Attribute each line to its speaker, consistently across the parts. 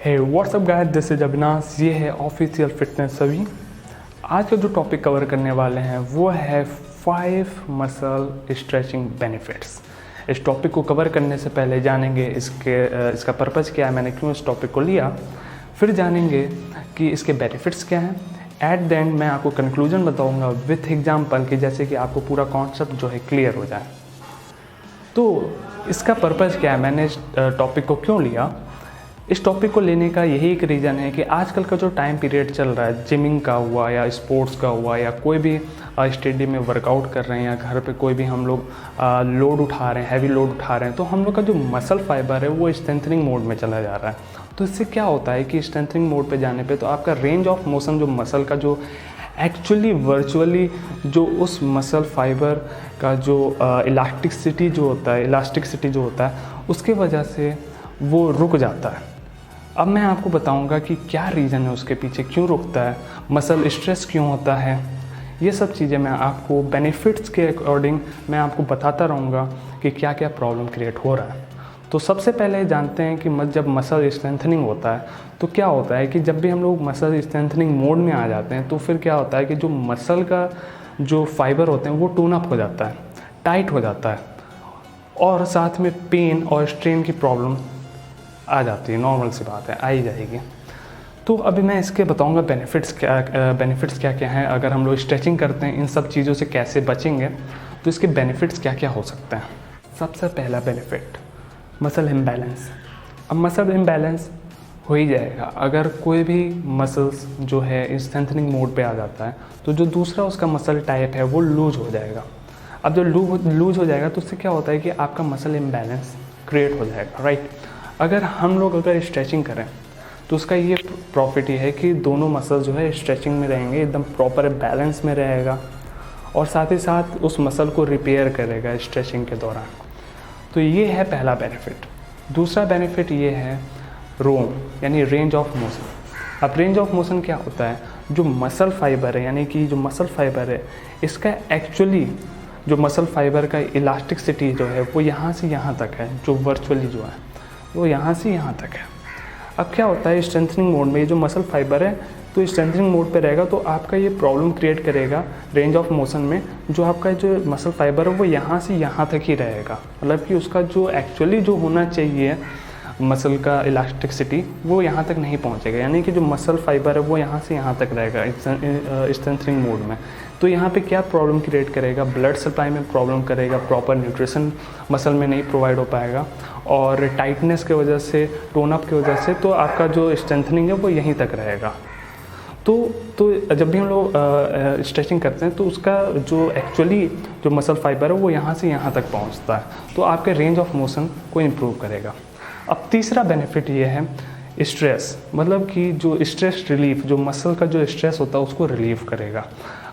Speaker 1: Hey WhatsApp guys, this is Avinash. ये है official fitness सभी। आज का जो टॉपिक कवर करने वाले हैं वो है 5 मसल स्ट्रेचिंग बेनिफिट्स। इस टॉपिक को कवर करने से पहले जानेंगे इसका पर्पज़ क्या है, मैंने क्यों इस टॉपिक को लिया। फिर जानेंगे कि इसके बेनिफिट्स क्या हैं। एट द एंड मैं आपको कंक्लूजन बताऊंगा विथ एग्जांपल कि जैसे कि आपको पूरा कॉन्सेप्ट जो है क्लियर हो जाए। तो इसका पर्पज़ क्या है, मैंने इस टॉपिक को क्यों लिया। इस टॉपिक को लेने का यही एक रीज़न है कि आजकल का जो टाइम पीरियड चल रहा है, जिमिंग का हुआ या स्पोर्ट्स का हुआ या कोई भी स्टेडियम में वर्कआउट कर रहे हैं या घर पे कोई भी हम लोग लोड उठा रहे हैं, हैवी लोड उठा रहे हैं, तो हम लोग का जो मसल फाइबर है वो स्ट्रेंथनिंग मोड में चला जा रहा है। तो इससे क्या होता है कि स्ट्रेंथनिंग मोड पे जाने पे तो आपका रेंज ऑफ मोशन जो मसल का जो एक्चुअली वर्चुअली जो उस मसल फाइबर का जो इलास्टिसिटी जो होता है उसके वजह से वो रुक जाता है। अब मैं आपको बताऊंगा कि क्या रीज़न है उसके पीछे, क्यों रुकता है, मसल स्ट्रेस क्यों होता है। ये सब चीज़ें मैं आपको बेनिफिट्स के अकॉर्डिंग मैं आपको बताता रहूँगा कि क्या क्या प्रॉब्लम क्रिएट हो रहा है। तो सबसे पहले जानते हैं कि जब मसल स्ट्रेंथनिंग होता है तो क्या होता है कि जब भी हम लोग मसल स्ट्रेंथनिंग मोड में आ जाते हैं तो फिर क्या होता है कि जो मसल का जो फाइबर होते हैं वो टोन अप हो जाता है, टाइट हो जाता है और साथ में पेन और स्ट्रेन की प्रॉब्लम आ जाती है। नॉर्मल सी बात है, आ ही जाएगी। तो अभी मैं इसके बताऊंगा बेनिफिट्स क्या क्या हैं। अगर हम लोग स्ट्रेचिंग करते हैं इन सब चीज़ों से कैसे बचेंगे, तो इसके बेनिफिट्स क्या क्या हो सकते हैं। सबसे पहला बेनिफिट, मसल इम्बैलेंस। अब मसल इम्बैलेंस हो ही जाएगा अगर कोई भी मसल्स जो है स्ट्रेंथनिंग मोड पे आ जाता है, तो जो दूसरा उसका मसल टाइप है वो लूज हो जाएगा। अब जो लूज हो जाएगा तो उससे क्या होता है कि आपका मसल इम्बैलेंस क्रिएट हो जाएगा, राइट। अगर हम लोग स्ट्रेचिंग करें तो उसका ये प्रॉफिट ये है कि दोनों मसल जो है स्ट्रेचिंग में रहेंगे, एकदम प्रॉपर बैलेंस में रहेगा और साथ ही साथ उस मसल को रिपेयर करेगा स्ट्रेचिंग के दौरान। तो ये है पहला बेनिफिट। दूसरा बेनिफिट ये है रोम यानी रेंज ऑफ मोशन। अब रेंज ऑफ मोशन क्या होता है, जो मसल फाइबर है यानी कि जो मसल फाइबर है इसका एक्चुअली जो मसल फाइबर का इलास्टिसिटी जो है वो यहाँ से यहाँ तक है, जो वर्चुअली जो है वो यहाँ से यहाँ तक है। अब क्या होता है स्ट्रेंथनिंग मोड में ये जो मसल फाइबर है तो स्ट्रेंथनिंग मोड पे रहेगा तो आपका ये प्रॉब्लम क्रिएट करेगा रेंज ऑफ मोशन में। जो आपका जो मसल फाइबर है वो यहाँ से यहाँ तक ही रहेगा, मतलब कि उसका जो एक्चुअली जो होना चाहिए मसल का इलास्टिसिटी वो यहाँ तक नहीं पहुँचेगा, यानी कि जो मसल फाइबर है वो यहाँ से यहाँ तक रहेगा स्ट्रेंथनिंग मोड में। तो यहाँ पे क्या प्रॉब्लम क्रिएट करेगा, ब्लड सप्लाई में प्रॉब्लम करेगा, प्रॉपर न्यूट्रिशन मसल में नहीं प्रोवाइड हो पाएगा और टाइटनेस की वजह से, टोन अप की वजह से तो आपका जो स्ट्रेंथनिंग है वो यहीं तक रहेगा। तो जब भी हम लोग स्ट्रेचिंग करते हैं तो उसका जो एक्चुअली जो मसल फाइबर है वो यहाँ से यहाँ तक पहुँचता है, तो आपके रेंज ऑफ मोशन को इम्प्रूव करेगा। अब तीसरा बेनिफिट ये है स्ट्रेस, मतलब कि जो स्ट्रेस रिलीफ, जो मसल का जो स्ट्रेस होता है उसको रिलीव करेगा।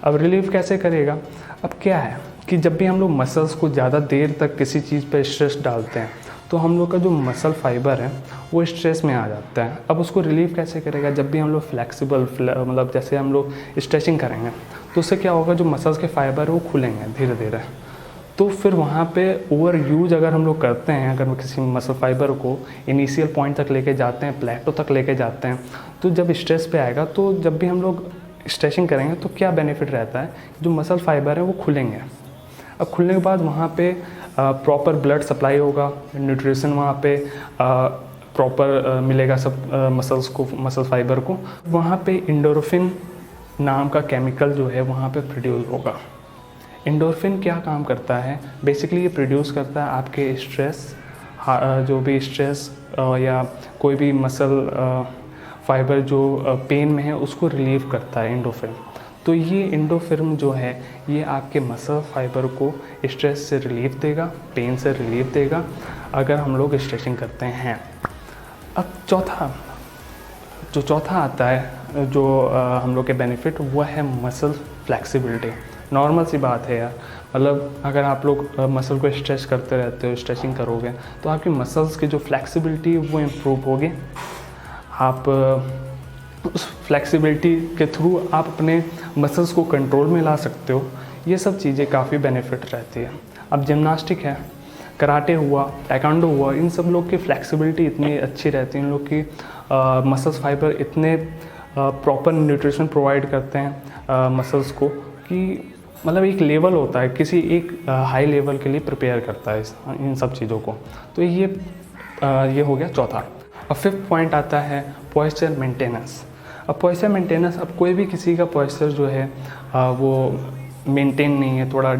Speaker 1: अब रिलीव कैसे करेगा, अब क्या है कि जब भी हम लोग मसल्स को ज़्यादा देर तक किसी चीज़ पर स्ट्रेस डालते हैं तो हम लोग का जो मसल फाइबर है वो स्ट्रेस में आ जाता है। अब उसको रिलीव कैसे करेगा, जब भी हम लोग फ्लेक्सिबल मतलब जैसे हम लोग स्ट्रेचिंग करेंगे तो उससे क्या होगा, जो मसल्स के फाइबर है वो खुलेंगे धीरे धीरे। तो फिर वहाँ पे ओवर यूज अगर हम लोग करते हैं, अगर किसी मसल फाइबर को इनिशियल पॉइंट तक लेके जाते हैं, प्लेटो तक लेके जाते हैं, तो जब स्ट्रेस पे आएगा तो जब भी हम लोग स्ट्रेचिंग करेंगे तो क्या बेनिफिट रहता है, जो मसल फाइबर है वो खुलेंगे। अब खुलने के बाद वहाँ पे प्रॉपर ब्लड सप्लाई होगा, न्यूट्रिशन वहाँ पे प्रॉपर मिलेगा सब मसल्स को, मसल फाइबर को। वहाँ पे एंडोर्फिन नाम का केमिकल जो है वहाँ पे प्रोड्यूस होगा। एंडोर्फिन क्या काम करता है, बेसिकली ये प्रोड्यूस करता है आपके स्ट्रेस, जो भी स्ट्रेस या कोई भी मसल फाइबर जो पेन में है उसको रिलीव करता है एंडोर्फिन। तो ये एंडोर्फिन जो है ये आपके मसल फाइबर को स्ट्रेस से रिलीफ देगा, पेन से रिलीफ देगा अगर हम लोग स्ट्रेचिंग करते हैं। अब चौथा आता है जो हम लोग के बेनिफिट, वो है मसल फ्लेक्सिबिलिटी। नॉर्मल सी बात है यार, मतलब अगर आप लोग मसल को स्ट्रेच करते रहते हो, स्ट्रेचिंग करोगे तो आपकी मसल्स की जो फ्लेक्सिबिलिटी वो इम्प्रूव होगी। आप उस फ्लेक्सिबिलिटी के थ्रू आप अपने मसल्स को कंट्रोल में ला सकते हो। ये सब चीज़ें काफ़ी बेनिफिट रहती है। अब जिम्नास्टिक है कराटे हुआ, टाइकांडो हुआ, इन सब लोग की फ्लेक्सिबिलिटी इतनी अच्छी रहती है, इन लोग की मसल्स फाइबर इतने प्रॉपर न्यूट्रिशन प्रोवाइड करते हैं मसल्स को कि मतलब एक लेवल होता है, किसी एक हाई लेवल के लिए प्रिपेयर करता है इन सब चीज़ों को। तो ये हो गया चौथा। अब फिफ्थ पॉइंट आता है पॉइस्चर मेंटेनेंस। अब पॉइस्चर मेंटेनेंस, अब कोई भी किसी का पॉइस्चर जो है वो मेंटेन नहीं है, थोड़ा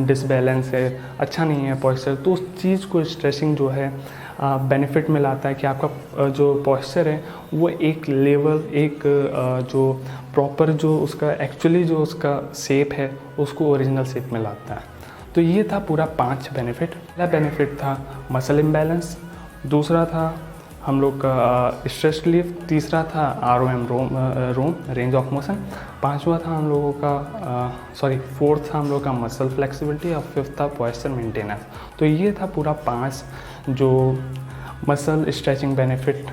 Speaker 1: डिसबैलेंस है, अच्छा नहीं है पॉइस्चर, तो उस चीज़ को स्ट्रेचिंग जो है बेनिफिट में लाता है कि आपका जो पॉइस्चर है वो एक लेवल, एक जो प्रॉपर जो उसका एक्चुअली जो उसका शेप है उसको ओरिजिनल शेप में लाता है। तो ये था पूरा 5 बेनिफिट। पहला बेनिफिट था मसल इम्बैलेंस, दूसरा था हम लोग का स्ट्रेस रिलीफ, तीसरा था ROM ROM range of motion, पांचवा था हम लोगों का फोर्थ था हम लोग का मसल फ्लेक्सिबिलिटी और फिफ्थ था पॉइस्चर मेंटेनेंस। तो ये था पूरा 5 जो मसल स्ट्रेचिंग बेनिफिट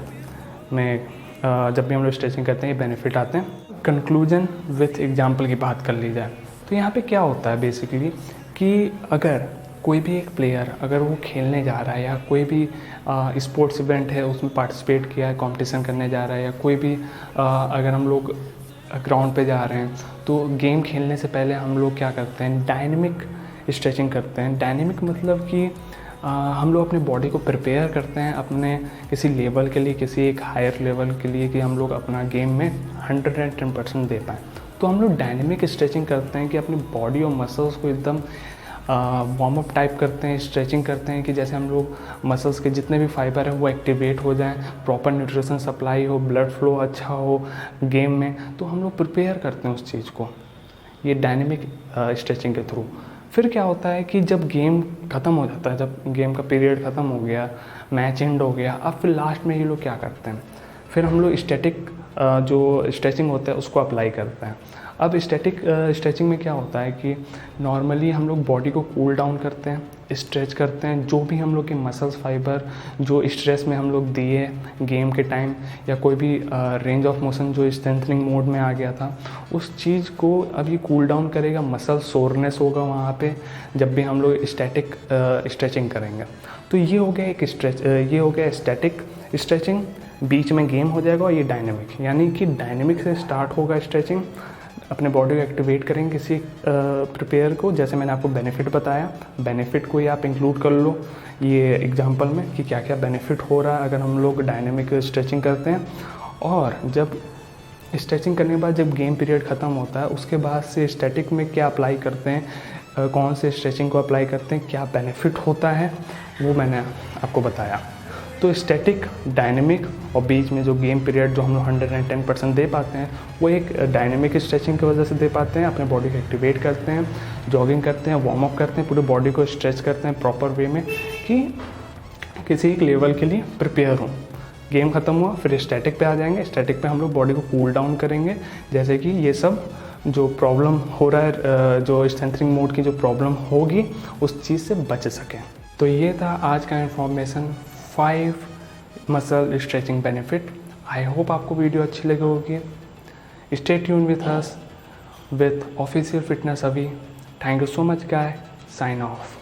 Speaker 1: में जब भी हम लोग स्ट्रेचिंग करते हैं ये बेनिफिट आते हैं। कंक्लूजन विथ एग्जांपल की बात कर ली जाए तो यहाँ पे क्या होता है बेसिकली कि अगर कोई भी एक प्लेयर अगर वो खेलने जा रहा है या कोई भी स्पोर्ट्स इवेंट है उसमें पार्टिसिपेट किया है, कंपटीशन करने जा रहा है, या कोई भी अगर हम लोग ग्राउंड पे जा रहे हैं तो गेम खेलने से पहले हम लोग क्या करते हैं, डायनेमिक स्ट्रेचिंग करते हैं। डायनेमिक मतलब कि हम लोग अपने बॉडी को प्रिपेयर करते हैं अपने किसी लेवल के लिए, किसी एक हायर लेवल के लिए कि हम लोग अपना गेम में 110% दे पाएँ। तो हम लोग डायनेमिक स्ट्रेचिंग करते हैं कि अपनी बॉडी और मसल्स को एकदम वार्म अप टाइप करते हैं, स्ट्रेचिंग करते हैं कि जैसे हम लोग मसल्स के जितने भी फाइबर हैं वो एक्टिवेट हो जाएं, प्रॉपर न्यूट्रिशन सप्लाई हो, ब्लड फ्लो अच्छा हो गेम में, तो हम लोग प्रिपेयर करते हैं उस चीज़ को ये डायनेमिक स्ट्रेचिंग के थ्रू। फिर क्या होता है कि जब गेम ख़त्म हो जाता है, जब गेम का पीरियड ख़त्म हो गया, मैच एंड हो गया, अब फिर लास्ट में ये लोग क्या करते हैं, फिर हम लोग स्टैटिक जो स्ट्रेचिंग होता है उसको अप्लाई करते हैं। अब स्टैटिक स्ट्रेचिंग में क्या होता है कि नॉर्मली हम लोग बॉडी को कूल डाउन करते हैं, स्ट्रेच करते हैं, जो भी हम लोग के मसल्स फाइबर जो स्ट्रेस में हम लोग दिए गेम के टाइम या कोई भी रेंज ऑफ मोशन जो स्ट्रेंथनिंग मोड में आ गया था उस चीज़ को अब ये कूल डाउन करेगा, मसल सोरनेस होगा वहाँ पे जब भी हम लोग स्टैटिक स्ट्रेचिंग करेंगे। तो ये हो गया एक ये हो गया स्टैटिक स्ट्रेचिंग, बीच में गेम हो जाएगा। और ये डायनेमिक, यानी कि डायनेमिक से स्टार्ट होगा स्ट्रेचिंग, अपने बॉडी को एक्टिवेट करेंगे किसी प्रिपेयर को, जैसे मैंने आपको बेनिफिट बताया, बेनिफिट को ही आप इंक्लूड कर लो ये एग्जांपल में कि क्या क्या बेनिफिट हो रहा है अगर हम लोग डायनेमिक स्ट्रेचिंग करते हैं। और जब स्ट्रेचिंग करने के बाद जब गेम पीरियड ख़त्म होता है उसके बाद से स्टैटिक में क्या अप्लाई करते हैं, कौन से स्ट्रेचिंग को अप्लाई करते हैं, क्या बेनिफिट होता है वो मैंने आपको बताया। तो स्टैटिक, डायनेमिक और बीच में जो गेम पीरियड जो हम लोग 110% दे पाते हैं वो एक डायनेमिक स्ट्रेचिंग की वजह से दे पाते हैं। अपने बॉडी को एक्टिवेट करते हैं, जॉगिंग करते हैं, वार्म अप करते हैं, पूरे बॉडी को स्ट्रेच करते हैं प्रॉपर वे में कि किसी एक लेवल के लिए प्रिपेयर हों। गेम ख़त्म हुआ फिर स्टैटिक पे आ जाएंगे, स्टैटिक पे हम लोग बॉडी को कूल डाउन करेंगे जैसे कि ये सब जो प्रॉब्लम हो रहा है, जो स्ट्रेंथनिंग मोड की जो प्रॉब्लम होगी उस चीज़ से बच सकें। तो ये था आज का information 5 muscle stretching benefit. I hope आपको वीडियो अच्छी लगी होगी। Stay tune with us with official fitness अभी। Thank you so much guy, sign of.